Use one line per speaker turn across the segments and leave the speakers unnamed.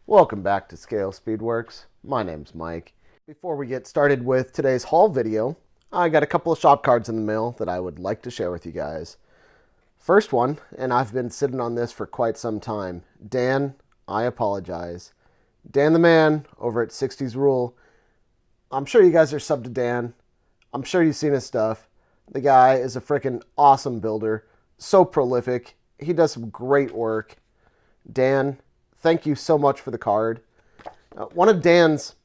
Welcome back to ScaleSpeedworks. My name's Mike. Before we get started with today's haul video, I got a couple of shop cards in the mail that I would like to share with you guys. First one, and I've been sitting on this for quite some time. Dan, I apologize. Dan the man over at 60s Rule. I'm sure you guys are subbed to Dan. I'm sure you've seen his stuff. The guy is a freaking awesome builder. So prolific. He does some great work. Dan, thank you so much for the card. One of Dan's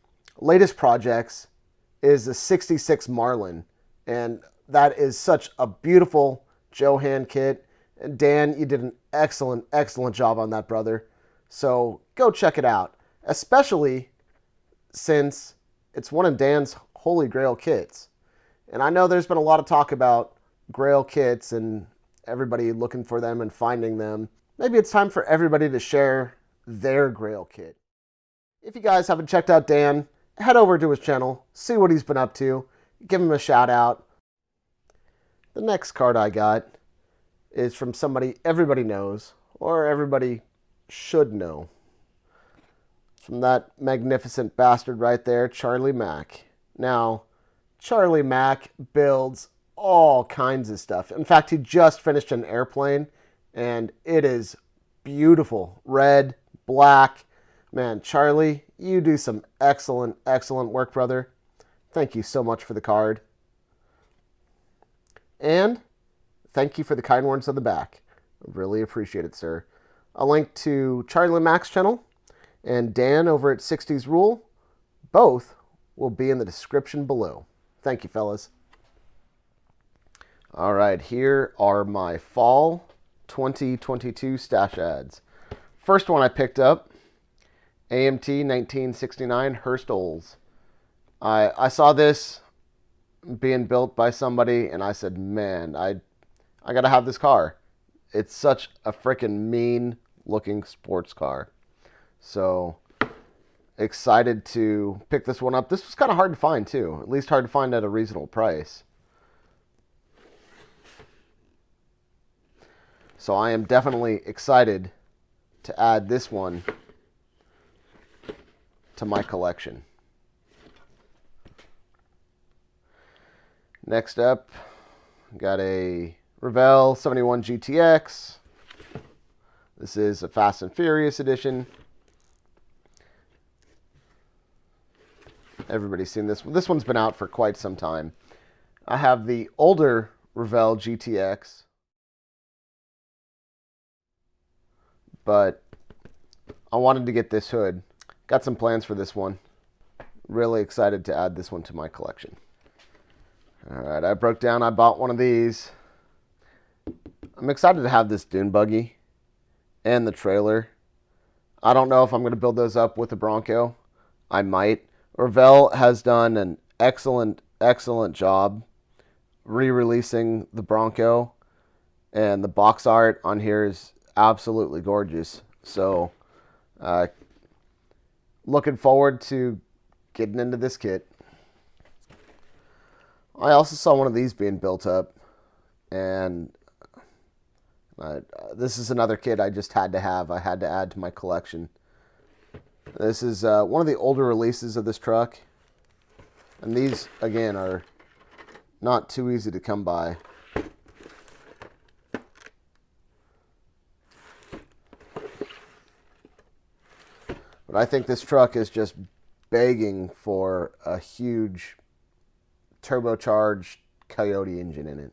latest projects is the 66 Marlin, and that is such a beautiful Johan kit. And Dan, you did an excellent job on that, brother. So go check it out, especially since it's one of Dan's holy grail kits. And I know there's been a lot of talk about grail kits and everybody looking for them and finding them. Maybe it's time for everybody to share their grail kit. If you guys haven't checked out Dan, head over to his channel, see what he's been up to, give him a shout out. The next card I got is from somebody everybody knows, or everybody should know. From that magnificent bastard right there, Charlie Mack. Now, Charlie Mack builds all kinds of stuff. In fact, he just finished an airplane, and it is beautiful. Red, black. Man, Charlie, you do some excellent work, brother. Thank you so much for the card. And thank you for the kind words on the back. Really appreciate it, sir. A link to Charlie Mack's channel and Dan over at 60s Rule, both will be in the description below. Thank you, fellas. All right, here are my fall 2022 stash ads. First one I picked up, AMT 1969 Hurst Olds. I saw this being built by somebody, and I said, man, I got to have this car. It's such a freaking mean-looking sports car. So, excited to pick this one up. This was kind of hard to find, too. At least hard to find at a reasonable price. So I am definitely excited to add this one to my collection. Next up, got a Revell 71 GTX. This is a Fast and Furious edition. Everybody's seen this. This one's been out for quite some time. I have the older Revell GTX, but I wanted to get this hood. Got some plans for this one. Really excited to add this one to my collection. Alright, I broke down, I bought one of these. I'm excited to have this dune buggy and the trailer. I don't know if I'm going to build those up with the Bronco. I might. Revell has done an excellent job re-releasing the Bronco, and the box art on here is absolutely gorgeous. So, looking forward to getting into this kit. I also saw one of these being built up, and this is another kit I just had to have. I had to add to my collection. This is one of the older releases of this truck, and these, again, are not too easy to come by. But I think this truck is just begging for a huge turbocharged Coyote engine in it.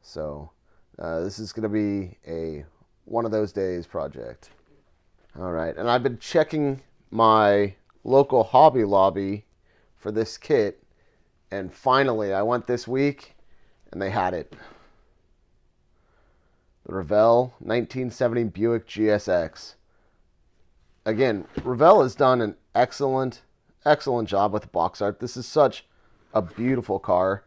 So this is going to be a one of those days project. All right, and I've been checking my local Hobby Lobby for this kit, and finally I went this week and they had it. The Revell 1970 Buick GSX. Again, Revell has done an excellent job with the box art. This is such a beautiful car,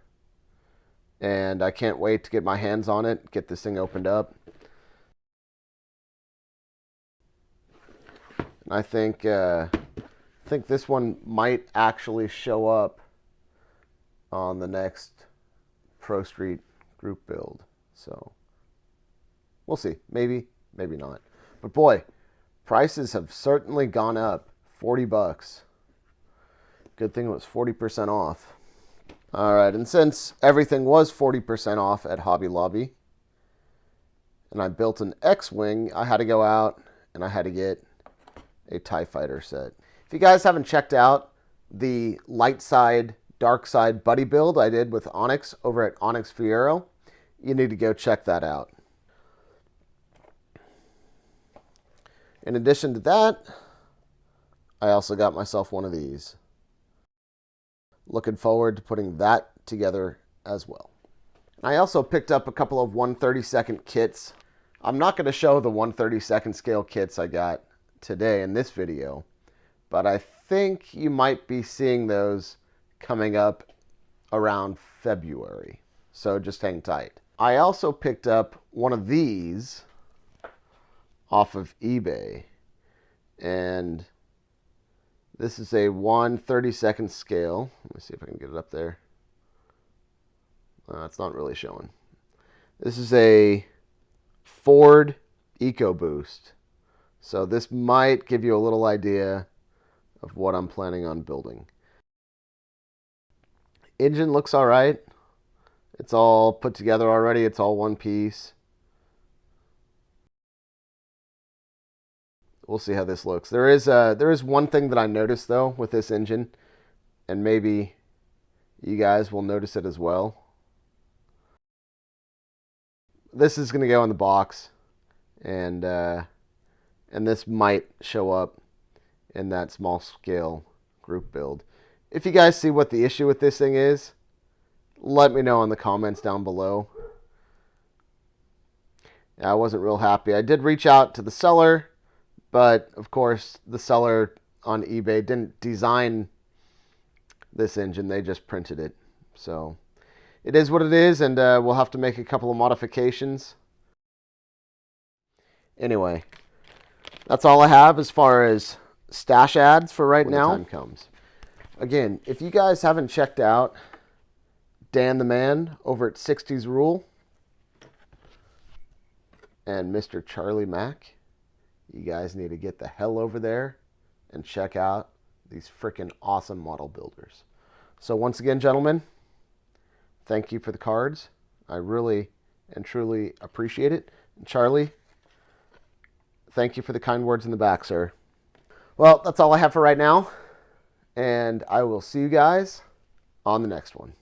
and I can't wait to get my hands on it, get this thing opened up. And I think this one might actually show up on the next Pro Street group build. So we'll see. Maybe not. But boy, Prices have certainly gone up. 40 bucks. Good thing it was 40% off. All right, and since everything was 40% off at Hobby Lobby, and I built an X-Wing, I had to go out and I had to get a TIE Fighter set. If you guys haven't checked out the light side, dark side buddy build I did with Onyx over at Onyx Fiero, you need to go check that out. In addition to that, I also got myself one of these. Looking forward to putting that together as well. I also picked up a couple of 1/32 kits. I'm not going to show the 1/32 scale kits I got today in this video, but I think you might be seeing those coming up around February, so just hang tight. I also picked up one of these off of eBay, and this is a 1/32 scale. Let me see if I can get it up there. It's not really showing. This is a Ford EcoBoost. So this might give you a little idea of what I'm planning on building. Engine looks all right. It's all put together already. It's all one piece. We'll see how this looks. There is one thing that I noticed though with this engine, and maybe you guys will notice it as well. This is going to go in the box, and this might show up in that small scale group build. If you guys see what the issue with this thing is, let me know in the comments down below. Yeah, I wasn't real happy. I did reach out to the seller, but of course the seller on eBay didn't design this engine. They just printed it. So it is what it is, and we'll have to make a couple of modifications. Anyway, that's all I have as far as stash ads for right now. When the time comes. Again, if you guys haven't checked out Dan the Man over at 60s Rule and Mr. Charlie Mack, you guys need to get the hell over there and check out these freaking awesome model builders. So once again, gentlemen, thank you for the cards. I really and truly appreciate it. And Charlie, thank you for the kind words in the back, sir. Well, that's all I have for right now, and I will see you guys on the next one.